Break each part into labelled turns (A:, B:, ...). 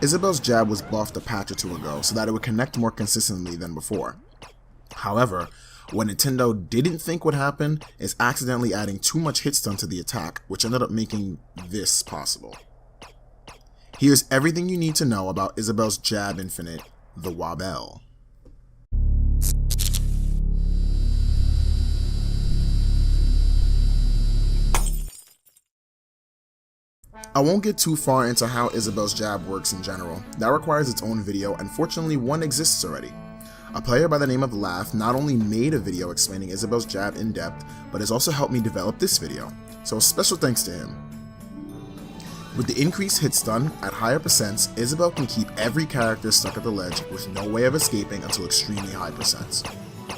A: Isabelle's jab was buffed a patch or two ago so that it would connect more consistently than before. However, what Nintendo didn't think would happen is accidentally adding too much hit stun to the attack, which ended up making this possible. Here's everything you need to know about Isabelle's jab infinite, the Wobbelle. I won't get too far into how Isabelle's jab works in general. That requires its own video, and fortunately one exists already. A player by the name of Lath not only made a video explaining Isabelle's jab in depth, but has also helped me develop this video, so special thanks to him. With the increased hit stun at higher percents, Isabelle can keep every character stuck at the ledge with no way of escaping until extremely high percents.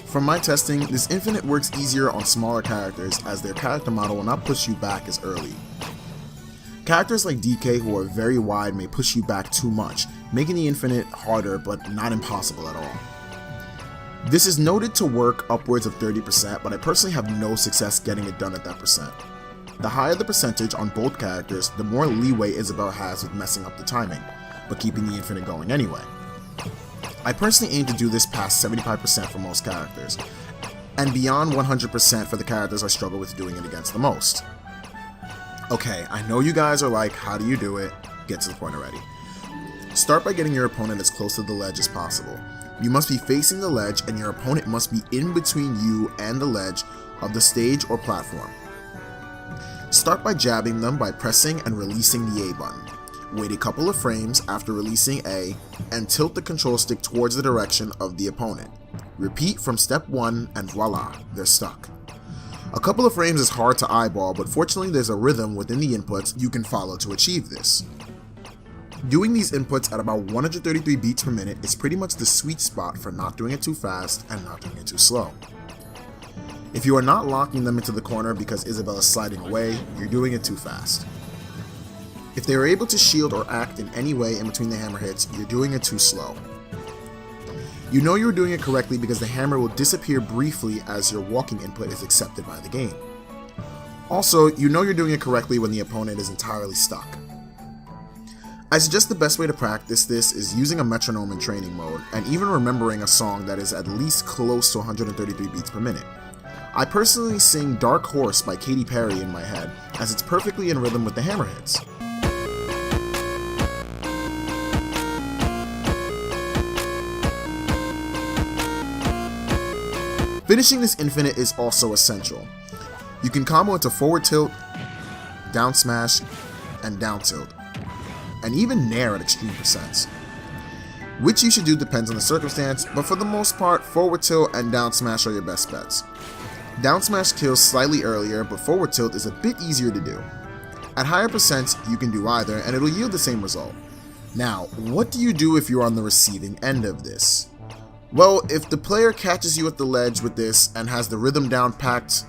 A: From my testing, this infinite works easier on smaller characters as their character model will not push you back as early. Characters like DK who are very wide may push you back too much, making the infinite harder but not impossible at all. This is noted to work upwards of 30%, but I personally have no success getting it done at that percent. The higher the percentage on both characters, the more leeway Isabelle has with messing up the timing, but keeping the infinite going anyway. I personally aim to do this past 75% for most characters, and beyond 100% for the characters I struggle with doing it against the most. Okay, I know you guys are like, how do you do it? Get to the point already. Start by getting your opponent as close to the ledge as possible. You must be facing the ledge and your opponent must be in between you and the ledge of the stage or platform. Start by jabbing them by pressing and releasing the A button. Wait a couple of frames after releasing A and tilt the control stick towards the direction of the opponent. Repeat from step 1 and voila, they're stuck. A couple of frames is hard to eyeball, but fortunately there's a rhythm within the inputs you can follow to achieve this. Doing these inputs at about 133 beats per minute is pretty much the sweet spot for not doing it too fast and not doing it too slow. If you are not locking them into the corner because Isabelle is sliding away, you're doing it too fast. If they are able to shield or act in any way in between the hammer hits, you're doing it too slow. You know you're doing it correctly because the hammer will disappear briefly as your walking input is accepted by the game. Also, you know you're doing it correctly when the opponent is entirely stuck. I suggest the best way to practice this is using a metronome in training mode, and even remembering a song that is at least close to 133 beats per minute. I personally sing Dark Horse by Katy Perry in my head, as it's perfectly in rhythm with the hammer hits. Finishing this infinite is also essential. You can combo into forward tilt, down smash, and down tilt, and even nair at extreme percents. Which you should do depends on the circumstance, but for the most part, forward tilt and down smash are your best bets. Down smash kills slightly earlier, but forward tilt is a bit easier to do. At higher percents, you can do either, and it'll yield the same result. Now, what do you do if you're on the receiving end of this? Well, if the player catches you at the ledge with this and has the rhythm down packed,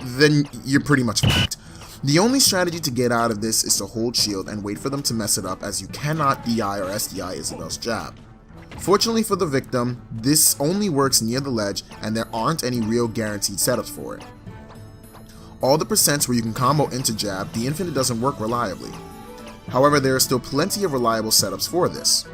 A: then you're pretty much fucked. The only strategy to get out of this is to hold shield and wait for them to mess it up, as you cannot DI or SDI Isabelle's jab. Fortunately for the victim, this only works near the ledge and there aren't any real guaranteed setups for it. All the percents where you can combo into jab, the infinite doesn't work reliably. However, there are still plenty of reliable setups for this.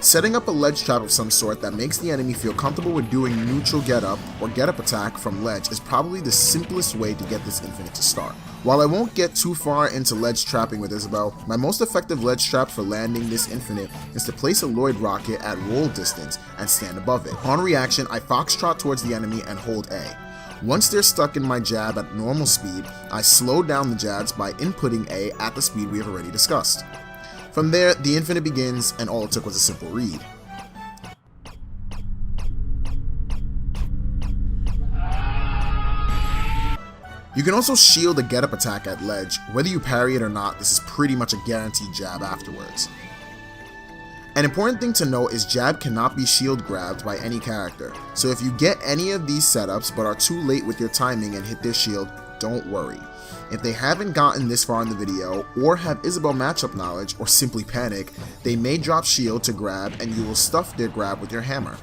A: Setting up a ledge trap of some sort that makes the enemy feel comfortable with doing neutral get up or get up attack from ledge is probably the simplest way to get this infinite to start. While I won't get too far into ledge trapping with Isabelle, my most effective ledge trap for landing this infinite is to place a Lloyd rocket at roll distance and stand above it. On reaction, I foxtrot towards the enemy and hold A. Once they're stuck in my jab at normal speed, I slow down the jabs by inputting A at the speed we have already discussed. From there, the infinite begins, and all it took was a simple read. You can also shield a get up attack at ledge. Whether you parry it or not, this is pretty much a guaranteed jab afterwards. An important thing to note is jab cannot be shield grabbed by any character, so if you get any of these setups but are too late with your timing and hit their shield, don't worry. If they haven't gotten this far in the video, or have Isabelle matchup knowledge, or simply panic, they may drop shield to grab and you will stuff their grab with your hammer.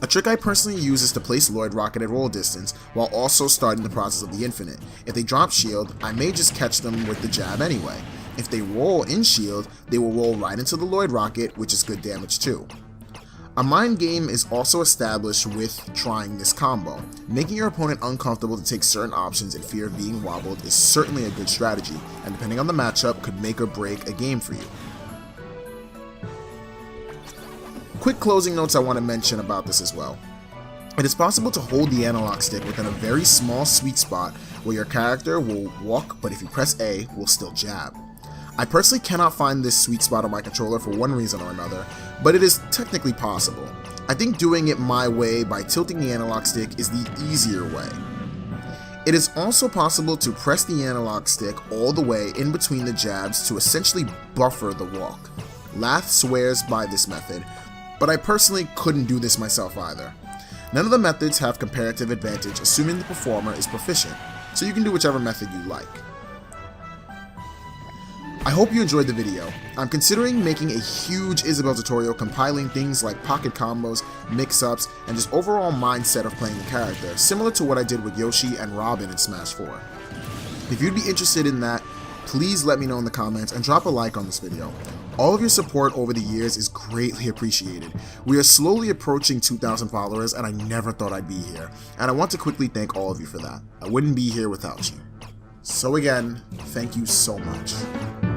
A: A trick I personally use is to place Lloyd rocket at roll distance, while also starting the process of the infinite. If they drop shield, I may just catch them with the jab anyway. If they roll in shield, they will roll right into the Lloyd rocket, which is good damage too. A mind game is also established with trying this combo. Making your opponent uncomfortable to take certain options in fear of being wobbled is certainly a good strategy, and depending on the matchup could make or break a game for you. Quick closing notes I want to mention about this as well. It is possible to hold the analog stick within a very small sweet spot where your character will walk, but if you press A, will still jab. I personally cannot find this sweet spot on my controller for one reason or another, but it is technically possible. I think doing it my way by tilting the analog stick is the easier way. It is also possible to press the analog stick all the way in between the jabs to essentially buffer the walk. Lath swears by this method, but I personally couldn't do this myself either. None of the methods have comparative advantage assuming the performer is proficient, so you can do whichever method you like. I hope you enjoyed the video. I'm considering making a huge Isabelle tutorial compiling things like pocket combos, mix-ups, and just overall mindset of playing the character, similar to what I did with Yoshi and Robin in Smash 4. If you'd be interested in that, please let me know in the comments and drop a like on this video. All of your support over the years is greatly appreciated. We are slowly approaching 2,000 followers and I never thought I'd be here, and I want to quickly thank all of you for that. I wouldn't be here without you. So again, thank you so much.